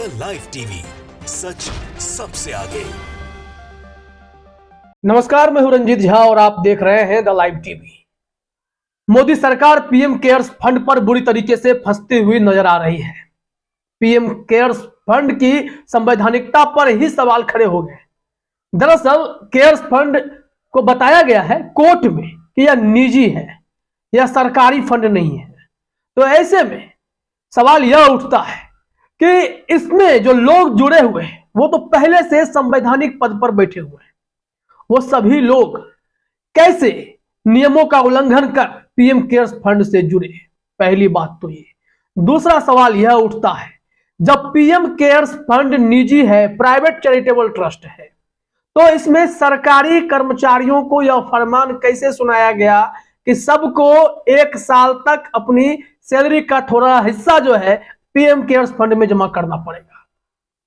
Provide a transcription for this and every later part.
Live TV, सच सबसे आगे। नमस्कार, मैं हूं रंजीत झा और आप देख रहे हैं द लाइव टीवी। मोदी सरकार पीएम केयर्स फंड पर बुरी तरीके से फंसती हुई नजर आ रही है। पीएम केयर्स फंड की संवैधानिकता पर ही सवाल खड़े हो गए। दरअसल केयर्स फंड को बताया गया है कोर्ट में कि यह निजी है, यह सरकारी फंड नहीं है। तो ऐसे में सवाल यह उठता है कि इसमें जो लोग जुड़े हुए हैं वो तो पहले से संवैधानिक पद पर बैठे हुए हैं। वो सभी लोग कैसे नियमों का उल्लंघन कर पीएम केयर्स फंड से जुड़े? पहली बात तो ये। दूसरा सवाल यह उठता है, जब पीएम केयर्स फंड निजी है, प्राइवेट चैरिटेबल ट्रस्ट है, तो इसमें सरकारी कर्मचारियों को यह फरमान कैसे सुनाया गया कि सबको 1 साल तक अपनी सैलरी का थोड़ा हिस्सा जो है पीएम केयर्स फंड में जमा करना पड़ेगा,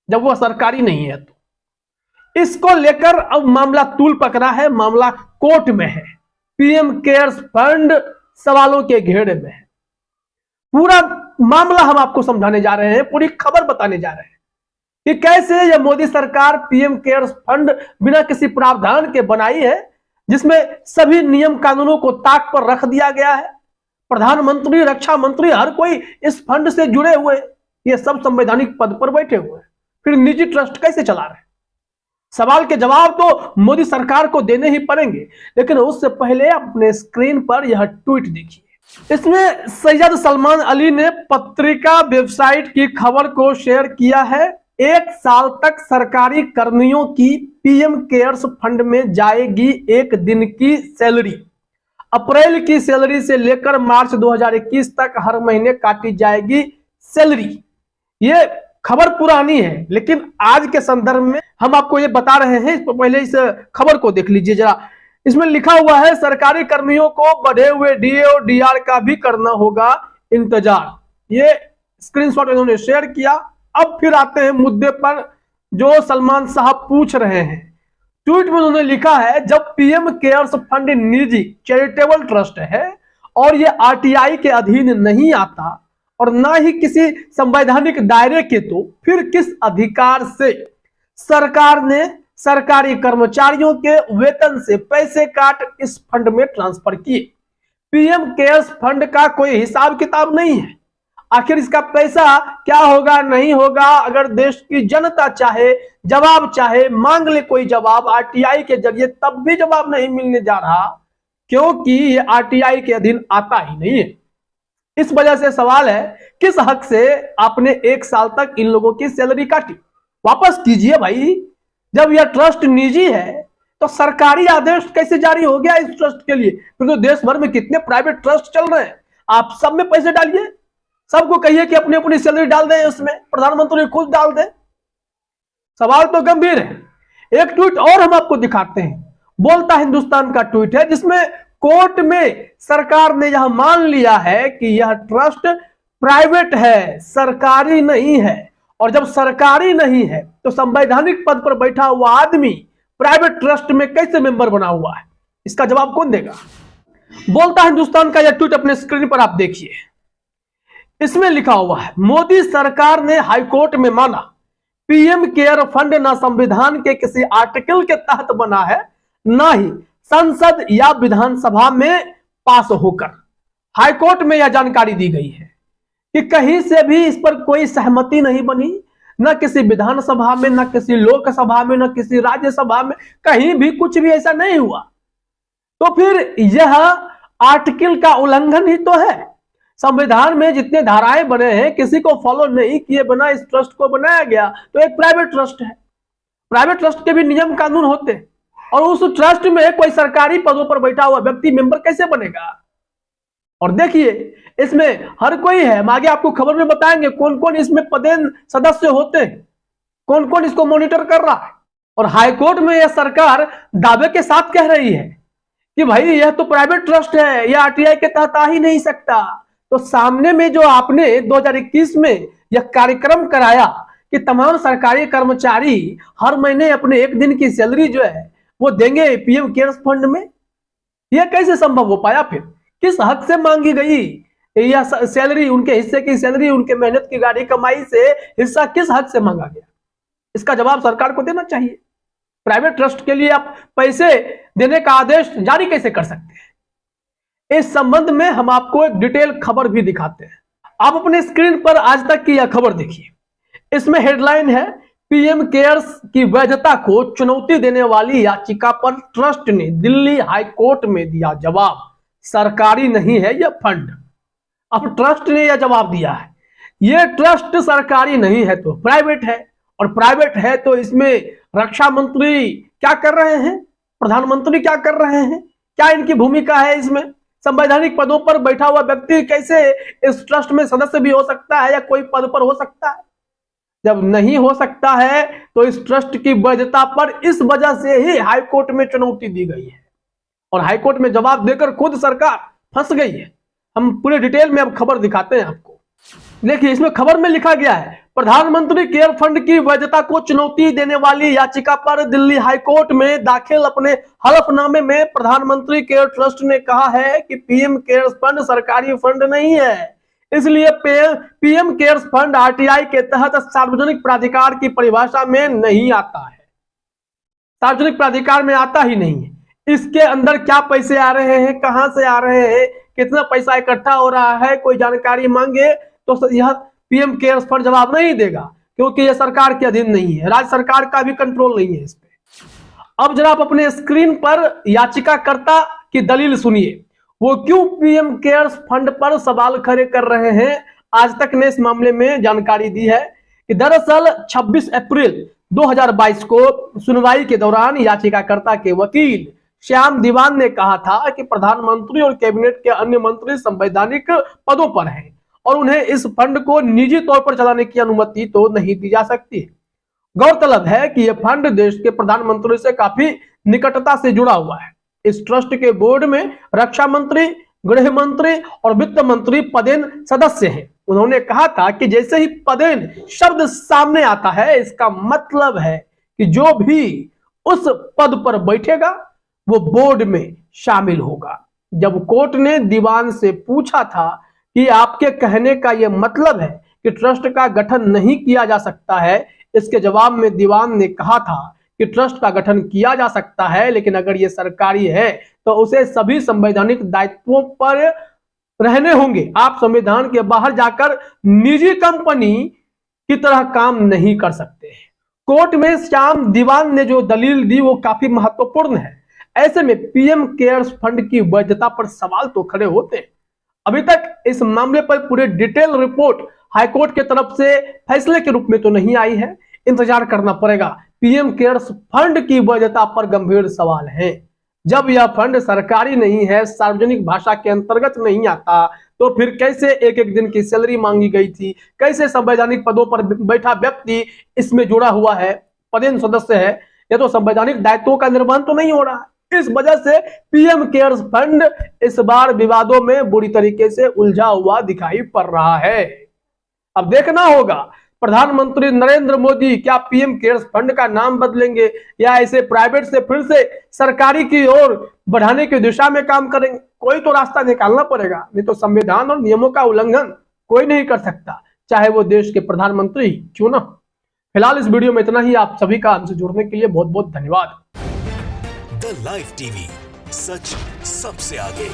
जब वह सरकारी नहीं है? तो इसको लेकर अब मामला तूल पकड़ा है, मामला कोर्ट में है। पीएम केयर्स फंड सवालों के घेरे में है। पूरा मामला हम आपको समझाने जा रहे हैं, पूरी खबर बताने जा रहे हैं कि कैसे यह मोदी सरकार पीएम केयर्स फंड बिना किसी प्रावधान के बनाई है, जिसमें सभी नियम कानूनों को ताक पर रख दिया गया है। प्रधानमंत्री, रक्षा मंत्री, हर कोई इस फंड से जुड़े हुए, ये सब संवैधानिक पद पर बैठे हुए हैं। फिर निजी ट्रस्ट कैसे चला रहे हैं? सवाल के जवाब तो मोदी सरकार को देने ही पड़ेंगे, लेकिन उससे पहले अपने स्क्रीन पर यह ट्वीट देखिए। इसमें सैयद सलमान अली ने पत्रिका वेबसाइट की खबर को शेयर किया है। 1 साल तक सरकारी कर्मियों की पीएम केयर्स फंड में जाएगी 1 दिन की सैलरी। अप्रैल की सैलरी से लेकर मार्च 2021 तक हर महीने काटी जाएगी सैलरी। ये खबर पुरानी है, लेकिन आज के संदर्भ में हम आपको ये बता रहे हैं। पहले इस खबर को देख लीजिए जरा। इसमें लिखा हुआ है, सरकारी कर्मियों को बढ़े हुए डीए और डीआर का भी करना होगा इंतजार। ये स्क्रीनशॉट इन्होंने शेयर किया। अब फिर आते हैं मुद्दे पर जो सलमान साहब पूछ रहे हैं। ट्वीट में उन्होंने लिखा है, जब पीएम केयर्स फंड निजी चैरिटेबल ट्रस्ट है और ये आरटीआई के अधीन नहीं आता और ना ही किसी संवैधानिक दायरे के, तो फिर किस अधिकार से सरकार ने सरकारी कर्मचारियों के वेतन से पैसे काट इस फंड में ट्रांसफर किए? पीएम केयर्स फंड का कोई हिसाब किताब नहीं है। आखिर इसका पैसा क्या होगा, नहीं होगा? अगर देश की जनता चाहे, जवाब चाहे, मांग ले कोई जवाब आरटीआई के जरिए, तब भी जवाब नहीं मिलने जा रहा, क्योंकि ये आरटीआई के अधीन आता ही नहीं है। इस वजह से सवाल है, किस हक से आपने 1 साल तक इन लोगों की सैलरी काटी? वापस कीजिए भाई। जब यह ट्रस्ट निजी है तो सरकारी आदेश कैसे जारी हो गया इस ट्रस्ट के लिए? फिर तो देश भर में कितने प्राइवेट ट्रस्ट चल रहे हैं, आप सब में पैसे डालिए, सबको कहिए कि अपनी अपनी सैलरी डाल दें, उसमें प्रधानमंत्री खुद डाल दें। सवाल तो गंभीर है। एक ट्वीट और हम आपको दिखाते हैं, बोलता हिंदुस्तान का ट्वीट है, जिसमें कोर्ट में सरकार ने यह मान लिया है कि यह ट्रस्ट प्राइवेट है, सरकारी नहीं है। और जब सरकारी नहीं है तो संवैधानिक पद पर बैठा हुआ आदमी प्राइवेट ट्रस्ट में कैसे मेंबर बना हुआ है? इसका जवाब कौन देगा? बोलता हिंदुस्तान का यह ट्वीट अपने स्क्रीन पर आप देखिए। इसमें लिखा हुआ है, मोदी सरकार ने हाईकोर्ट में माना पीएम केयर फंड न संविधान के किसी आर्टिकल के तहत बना है, ना ही संसद या विधानसभा में पास होकर। हाईकोर्ट में यह जानकारी दी गई है कि कहीं से भी इस पर कोई सहमति नहीं बनी, न किसी विधानसभा में, न किसी लोकसभा में, न किसी राज्यसभा में, कहीं भी कुछ भी ऐसा नहीं हुआ। तो फिर यह आर्टिकल का उल्लंघन ही तो है। संविधान में जितने धाराएं बने हैं, किसी को फॉलो नहीं किए बिना इस ट्रस्ट को बनाया गया। तो एक प्राइवेट ट्रस्ट है, प्राइवेट ट्रस्ट के भी नियम कानून होते हैं, और उस ट्रस्ट में कोई सरकारी पदों पर बैठा हुआ व्यक्ति मेंबर कैसे बनेगा? और देखिए इसमें हर कोई है, हम आगे आपको खबर में बताएंगे कौन कौन इसमें पदेन सदस्य होते हैं, कौन कौन इसको मॉनिटर कर रहा है। और हाईकोर्ट में यह सरकार दावे के साथ कह रही है कि भाई यह तो प्राइवेट ट्रस्ट है, यह आरटीआई के तहत आ ही नहीं सकता। तो सामने में जो आपने 2021 में यह कार्यक्रम कराया कि तमाम सरकारी कर्मचारी हर महीने अपने 1 दिन की सैलरी जो है वो देंगे पीएम केयर्स फंड में, यह कैसे संभव हो पाया? फिर किस हक से मांगी गई या सैलरी, उनके हिस्से की सैलरी, उनके मेहनत की गाड़ी कमाई से हिस्सा किस हद से मांगा गया? इसका जवाब सरकार को देना चाहिए। प्राइवेट ट्रस्ट के लिए आप पैसे देने का आदेश जारी कैसे कर सकते हैं? इस संबंध में हम आपको एक डिटेल खबर भी दिखाते हैं। आप अपने स्क्रीन पर आज तक की यह खबर देखिए। इसमें हेडलाइन है, पीएम केयर्स की वैधता को चुनौती देने वाली याचिका पर ट्रस्ट ने दिल्ली हाई कोर्ट में दिया जवाब, सरकारी नहीं है यह फंड। अब ट्रस्ट ने यह जवाब दिया है, यह ट्रस्ट सरकारी नहीं है तो प्राइवेट है, और प्राइवेट है तो इसमें रक्षा मंत्री क्या कर रहे हैं, प्रधानमंत्री क्या कर रहे हैं, क्या इनकी भूमिका है इसमें? संवैधानिक पदों पर बैठा हुआ व्यक्ति कैसे इस ट्रस्ट में सदस्य भी हो सकता है या कोई पद पर हो सकता है? जब नहीं हो सकता है तो इस ट्रस्ट की वैधता पर इस वजह से ही हाईकोर्ट में चुनौती दी गई है, और हाईकोर्ट में जवाब देकर खुद सरकार फंस गई है। हम पूरे डिटेल में अब खबर दिखाते हैं आपको। देखिए, इसमें खबर में लिखा गया है, प्रधानमंत्री केयर फंड की वैधता को चुनौती देने वाली याचिका पर दिल्ली हाईकोर्ट में दाखिल अपने हलफनामे में प्रधानमंत्री केयर ट्रस्ट ने कहा है कि पीएम केयर्स फंड सरकारी फंड नहीं है, इसलिए पीएम केयर्स फंड आरटीआई के तहत सार्वजनिक प्राधिकार की परिभाषा में नहीं आता है। सार्वजनिक प्राधिकार में आता ही नहीं है। इसके अंदर क्या पैसे आ रहे हैं, कहां से आ रहे हैं, कितना पैसा इकट्ठा हो रहा है, कोई जानकारी मांगे तो यह पीएम केयर्स फंड जवाब नहीं देगा, क्योंकि यह सरकार के अधीन नहीं है, राज्य सरकार का भी कंट्रोल नहीं है इस पे। अब जरा आप अपने स्क्रीन पर याचिकाकर्ता की दलील सुनिए, वो क्यों पीएम केयर्स फंड पर सवाल खड़े कर रहे हैं। आज तक ने इस मामले में जानकारी दी है कि दरअसल 26 अप्रैल 2022 को सुनवाई के दौरान याचिकाकर्ता के वकील श्याम दीवान ने कहा था कि प्रधानमंत्री और कैबिनेट के अन्य मंत्री संवैधानिक पदों पर हैं और उन्हें इस फंड को निजी तौर पर चलाने की अनुमति तो नहीं दी जा सकती। गौरतलब है कि यह फंड देश के प्रधानमंत्री से काफी निकटता से जुड़ा हुआ है। इस ट्रस्ट के बोर्ड में रक्षा मंत्री, गृह मंत्री और वित्त मंत्री पदेन सदस्य हैं। उन्होंने कहा था कि जैसे ही पदेन शब्द सामने आता है, इसका मतलब है कि जो भी उस पद पर बैठेगा वो बोर्ड में शामिल होगा। जब कोर्ट ने दीवान से पूछा था कि आपके कहने का यह मतलब है कि ट्रस्ट का गठन नहीं किया जा सकता है, इसके जवाब में दीवान ने कहा था कि ट्रस्ट का गठन किया जा सकता है, लेकिन अगर ये सरकारी है तो उसे सभी संवैधानिक दायित्वों पर रहने होंगे। आप संविधान के बाहर जाकर निजी कंपनी की तरह काम नहीं कर सकते। कोर्ट में श्याम दीवान ने जो दलील दी वो काफी महत्वपूर्ण है। ऐसे में पीएम केयर्स फंड की वैधता पर सवाल तो खड़े होते हैं। अभी तक इस मामले पर पूरे डिटेल रिपोर्ट हाईकोर्ट की तरफ से फैसले के रूप में तो नहीं आई है, इंतजार करना पड़ेगा। पीएम केयर्स फंड की वैधता पर गंभीर सवाल है। जब यह फंड सरकारी नहीं है, सार्वजनिक भाषा के अंतर्गत नहीं आता, तो फिर कैसे एक एक दिन की सैलरी मांगी गई थी, कैसे संवैधानिक पदों पर बैठा व्यक्ति इसमें जुड़ा हुआ है, पदेन सदस्य है, यह तो संवैधानिक दायित्वों का निर्वहन तो नहीं हो रहा है। इस वजह से पीएम केयर्स फंड इस बार विवादों में बुरी तरीके से उलझा हुआ दिखाई पड़ रहा है। अब देखना होगा प्रधानमंत्री नरेंद्र मोदी क्या पीएम केयर्स फंड का नाम बदलेंगे या ऐसे प्राइवेट से फिर से सरकारी की ओर बढ़ाने की दिशा में काम करेंगे। कोई तो रास्ता निकालना पड़ेगा, नहीं तो संविधान और नियमों का उल्लंघन कोई नहीं कर सकता, चाहे वो देश के प्रधानमंत्री क्यों ना। फिलहाल इस वीडियो में इतना ही। आप सभी का हमसे जुड़ने के लिए बहुत बहुत धन्यवाद। द लाइव टीवी, सच सबसे आगे।